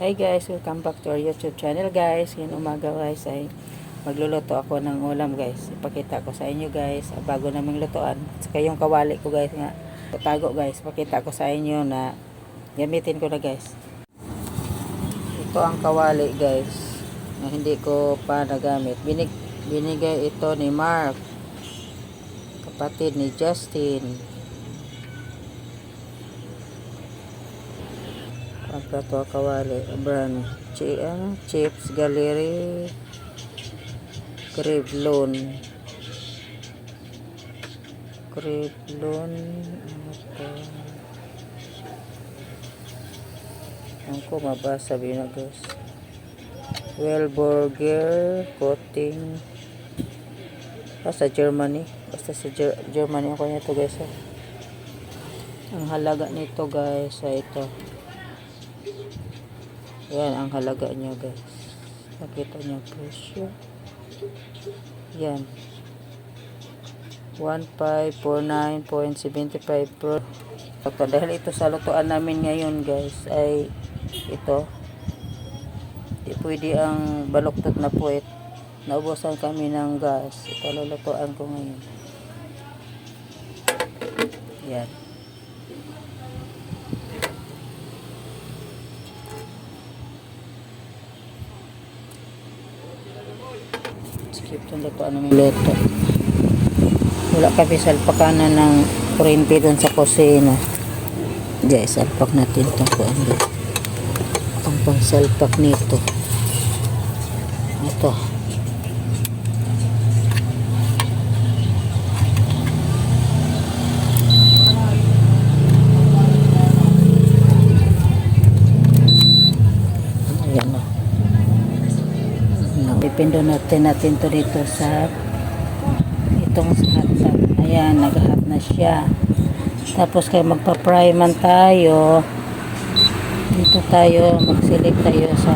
Hi guys, welcome back to our YouTube channel guys. Ngayon umaga guys ay magluluto ako ng ulam guys. Ipakita ko sa inyo guys, bago naming lutuan. At saka yung kawali ko guys nga, tago guys. Pakita ko sa inyo na gamitin ko na guys. Ito ang kawali guys, na hindi ko pa nagamit. Binigay ito ni Mark, kapatid ni Justin. Pagkato kawali brand chips gallery Crevlon ang ko mabasa na guys. Well burger coating sa Germany, basta sa Germany ako nito guys. Ang halaga nito guys ay ito. Yan ang halaga niya guys. Nakita niyo presyo. Yan. 1549.75 per. Dahil ito sa lutuan namin ngayon guys ay ito. Di pwede ang baluktot na puwet. Naubusan kami ng gas. Ito lulutuan ko ngayon. Yan. Skip itong lutuan namin luto. Wala kami salpakanan ng kuryente doon sa kusina. Guys, salpak natin ito po. Ang pangsalpak nito. Ito. Ayan o. Ipindon natin to dito sa itong hotdog. Ayan, nag-hot na siya. Tapos kaya magpa-fry man tayo. Dito tayo, mag-select tayo sa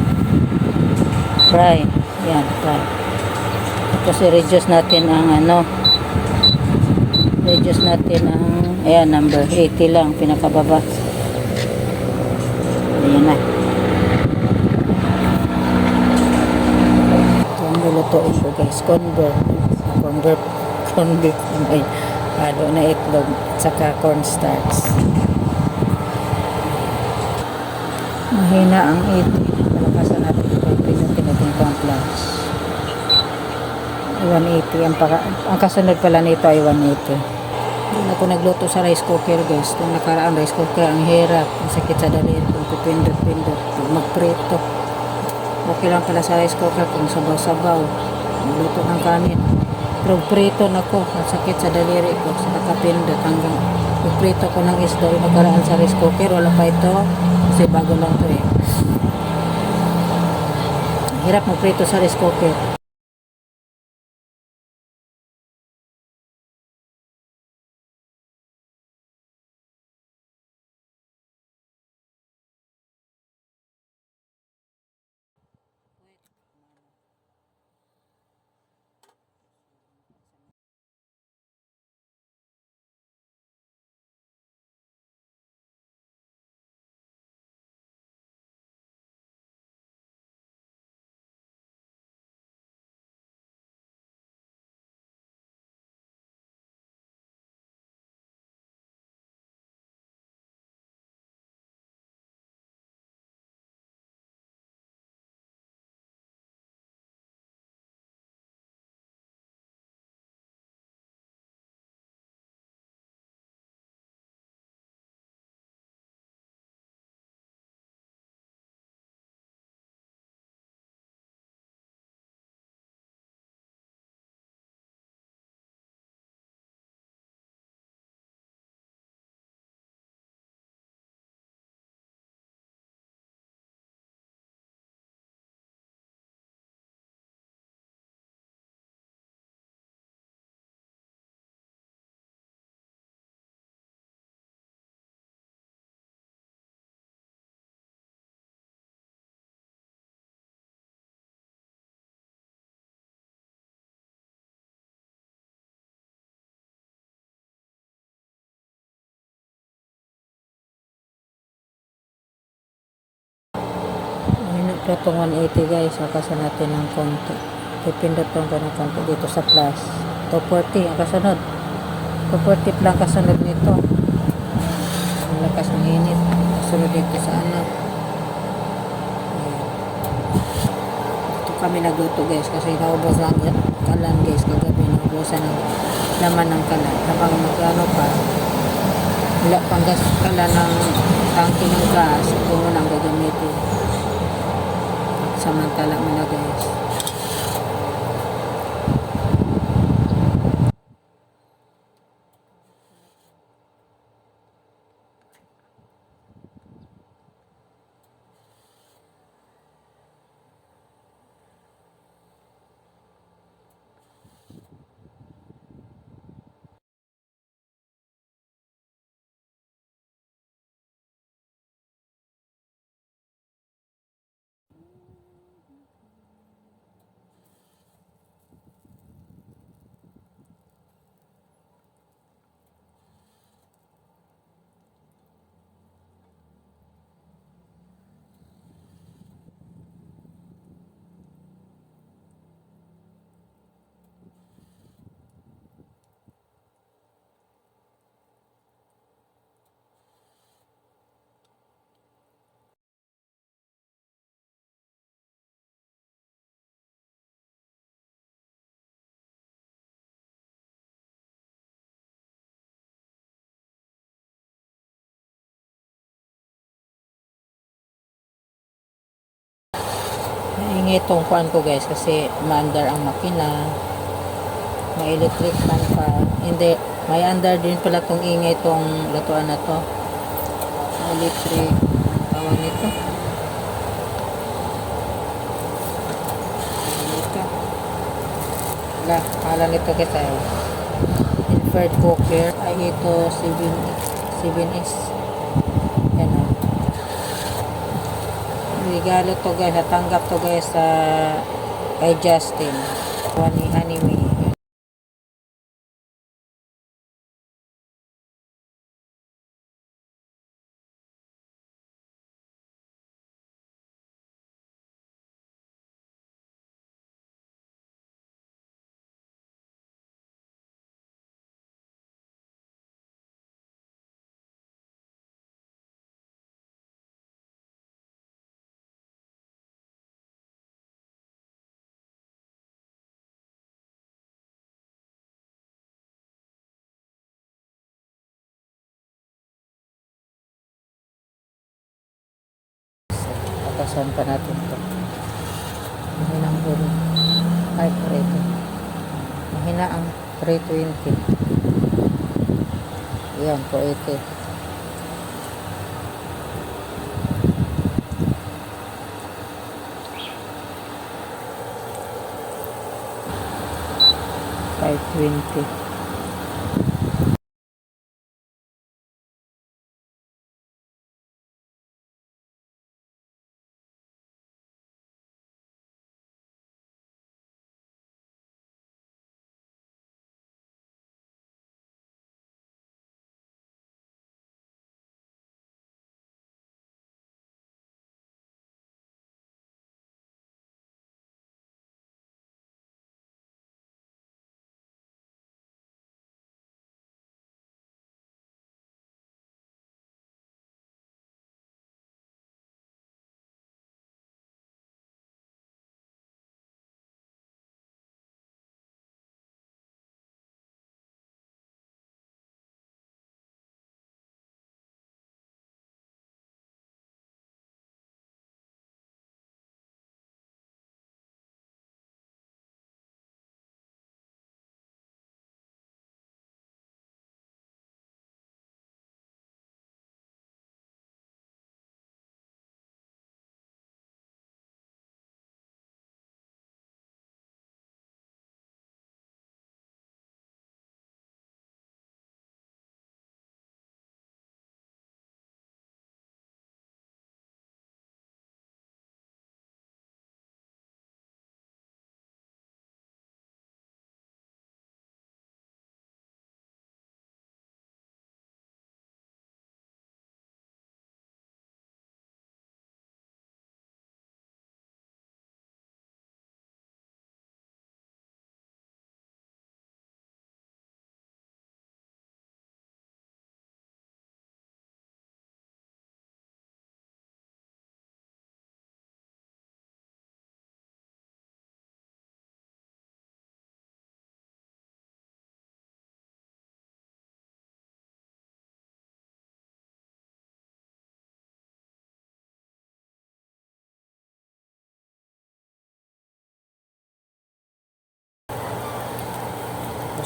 fry. Ayan, fry. Tapos i-reduce natin ang reduce natin ang, ayan, number 80 lang, pinakababa. Ayan na. Lulutuin ko guys, convert ay halo na itlog at saka cornstarch. Mahina ang 80, palakasan natin ito, pinutin natin ito ang plus 180, ang kasunod pala nito ay 180. Hindi ako nagluto sa rice cooker guys. Itong nakaraan rice cooker, ang hirap, ang sakit sa daliri kung pipindot-pindot magprito. Okay lang pala sa rice cooker kung sabaw-sabaw magluto ng kanin, pero prito na ko, ang sakit sa daliri ko sa nakapindot. Hanggang prito ko ng isda yung nakaraan sa rice cooker, wala pa ito kasi bago lang to hirap magprito sa rice cooker. Itong 180 guys, akasan natin ng konti. Pipindutin ko ng konti dito sa plus. 240 ang kasunod. 240 lang kasunod nito. Ang lakas ng init. Kasunod dito sa ano. Ayan. Ito kami nagluto guys kasi naubos lang kalan guys. Kagabi naubusan ng laman ng kalan. Habang magano pa, wala pang gas kalan ng tangke ng gas. Ito mo nang gagamitin. Samantala mo na guys. Naingay itong kuhan ko guys kasi maandar ang makina. May electric fan pa. Hindi, may andar din pala itong ingay itong lutuan na to. Electric, tawag nito. Ito. Wala, pangalan nito guys ay infrared cooker. Ay ito 7S. Yan o. Regalo to guys, natanggap to guys sa kay Justin. Ni Hanimi. Patasan pa natin to. Mahina ang huli. Ay, preto. Mahina ang 320. Yan, 280. $520.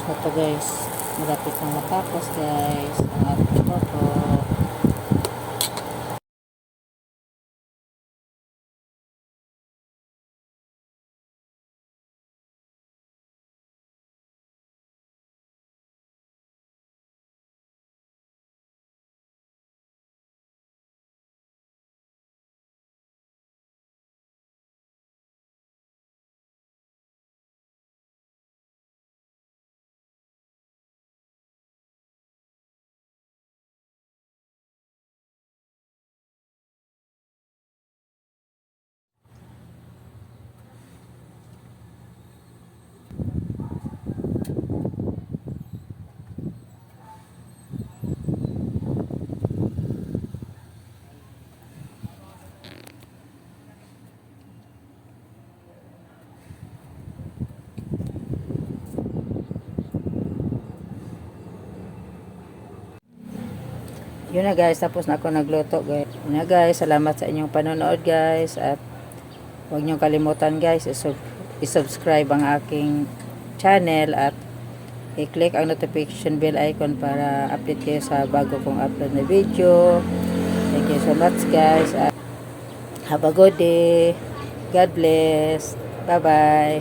Ito guys, malapit na matapos guys ang ating luto. Yun na guys, tapos na ako nagluto guys. Yun na guys, salamat sa inyong panonood guys. At huwag niyong kalimutan guys, i-subscribe ang aking channel at i-click ang notification bell icon para update kayo sa bago kong upload na video. Thank you so much guys. At have a good day. God bless. Bye bye.